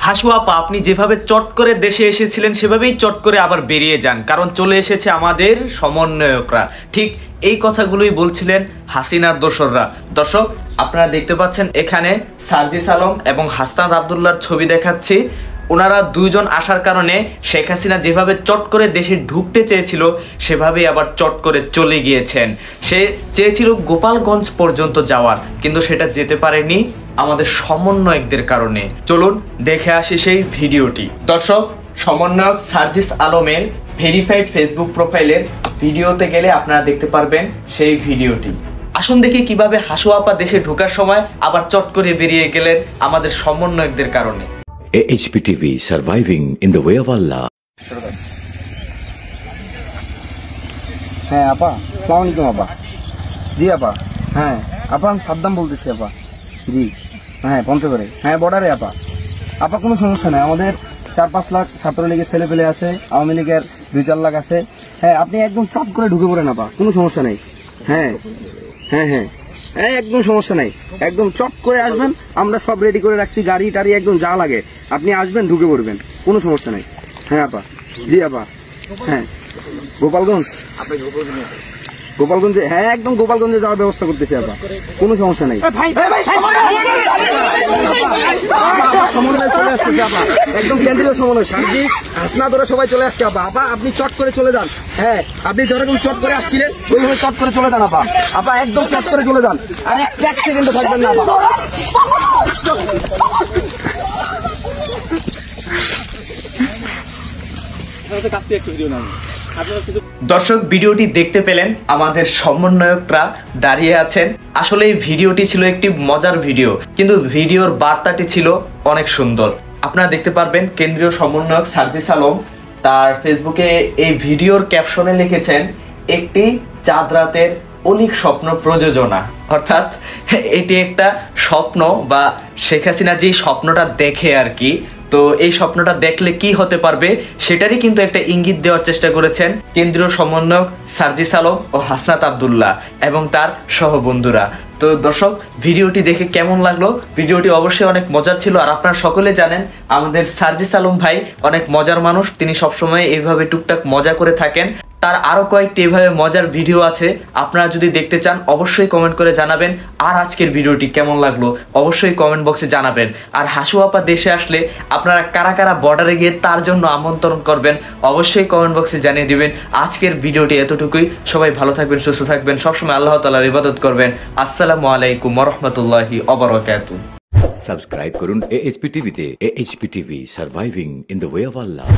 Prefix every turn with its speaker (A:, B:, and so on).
A: হাসু আপা, আপনি যেভাবে চট করে দেশে এসেছিলেন সেভাবেই চট করে আবার বেরিয়ে যান, কারণ চলে এসেছে আমাদের সমন্বয়করা। ঠিক এই কথাগুলোই বলছিলেন হাসিনার দোসররা। দর্শক, আপনারা দেখতে পাচ্ছেন এখানে সার্জিস আলম এবং হাসনাত আবদুল্লাহর ছবি দেখাচ্ছি। ওনারা দুইজন আসার কারণে শেখ হাসিনা যেভাবে চট করে দেশে ঢুকতে চেয়েছিল সেভাবেই আবার চট করে চলে গিয়েছেন। সে চেয়েছিল গোপালগঞ্জ পর্যন্ত যাওয়ার, কিন্তু সেটা যেতে পারেনি আমাদের সমন্বয়কদের কারণে। চলুন দেখে আসি সেই ভিডিওটি। দর্শক, সমন্বয়ক সার্জিস আলমের ভেরিফাইড ফেসবুক প্রোফাইলের ভিডিওতে গেলে আপনারা দেখতে পারবেন সেই ভিডিওটি। আসুন দেখি কিভাবে হাসু আপা দেশে ঢোকার সময় আবার চট করে বেরিয়ে গেলেন আমাদের সমন্বয়কদের কারণে।
B: AHPTV, surviving in the way of Allah.
C: হ্যাঁ আপা, আসসালামু আলাইকুম আপা। জি আপা, হ্যাঁ আপা আমি সাদ্দাম বলতেছি আপা। জি হ্যাঁ, পঞ্চগড়ে, হ্যাঁ বর্ডারে আপা। আপা কোনো সমস্যা নেই, আমাদের 4-5 লাখ ছাত্রলীগের ছেলে পেলে আছে, আওয়ামী লীগের 2-4 লাখ আছে। হ্যাঁ আপনি একদম চট করে ঢুকে পড়েন আপা, কোনো সমস্যা নেই। হ্যাঁ হ্যাঁ হ্যাঁ হ্যাঁ, একদম সমস্যা নাই, একদম চট করে আসবেন, আমরা সব রেডি করে রাখছি, গাড়ি টাড়ি একদম যা লাগে, আপনি আসবেন ঢুকে পড়বেন, কোনো সমস্যা নাই। হ্যাঁ আপা, জি আপা। হ্যাঁ গোপালগঞ্জ, গোপালগঞ্জে, হ্যাঁ একদম গোপালগঞ্জে যাওয়ার ব্যবস্থা করতেছি আপা, কোনো সমস্যা নাই। সমন্বয় চলে আসতেছে আপা, একদম কেন্দ্রীয় সমন্বয়, সার্জিক হাসনাত ওরা সবাই চলে আসছে আপা। আপা আপনি চট করে চলে যান। হ্যাঁ আপনি যেরকম চট করে আসছিলেন ওইভাবে চট করে চলে যান আপা। আপা একদম চট করে চলে যান, আর এক সেকেন্ডও থাকবেন না আপা।
A: দর্শক, ভিডিওটি দেখতে পেলেন, আমাদের সমন্বয়করা দাঁড়িয়ে আছেন। আসলে এই ভিডিওটি ছিল একটি মজার ভিডিও, কিন্তু ভিডিওর বার্তাটি ছিল অনেক সুন্দর। আপনারা দেখতে পারবেন কেন্দ্রীয় সমন্বয়ক সার্জিস আলম তার ফেসবুকে এই ভিডিওর ক্যাপশনে লিখেছেন, একটি চাঁদ রাতের অলিক স্বপ্ন প্রযোজনা। অর্থাৎ এটি একটা স্বপ্ন, বা শেখ হাসিনা যেই স্বপ্নটা দেখে আর কি, তো এই স্বপ্নটা দেখলে কি হতে পারবে সেটারই কিন্তু একটা ইঙ্গিত দেওয়ার চেষ্টা করেছেন কেন্দ্রীয় সমন্বয়ক সার্জিস আলম ও হাসনাত আবদুল্লাহ এবং তার সহবন্ধুরা। তো দর্শক, ভিডিওটি দেখে কেমন লাগলো? ভিডিওটি অবশ্যই অনেক মজার ছিল। আর আপনারা সকলে জানেন আমাদের সার্জিস আলম ভাই অনেক মজার মানুষ, তিনি সবসময় এইভাবে টুকটাক মজা করে থাকেন। তার আরো কয়েকটি এভাবে মজার ভিডিও আছে, আপনারা যদি দেখতে চান অবশ্যই কমেন্ট করে জানাবেন। আর আজকের ভিডিওটি কেমন লাগলো অবশ্যই কমেন্ট বক্সে জানাবেন। আর হাসু আপা দেশে আসলে আপনারা কারা কারা বর্ডারে গিয়ে তার জন্য আমন্ত্রণ করবেন অবশ্যই কমেন্ট বক্সে জানিয়ে দিবেন। আজকের ভিডিওটি এতটুকুই। সবাই ভালো থাকবেন, সুস্থ থাকবেন, সবসময় আল্লাহ তাআলার ইবাদত করবেন। আসসালামু আলাইকুম ওয়া রাহমাতুল্লাহি ওয়া বারাকাতুহু।
B: Subscribe করুন AHPTV তে। AHPTV, surviving in the way of Allah.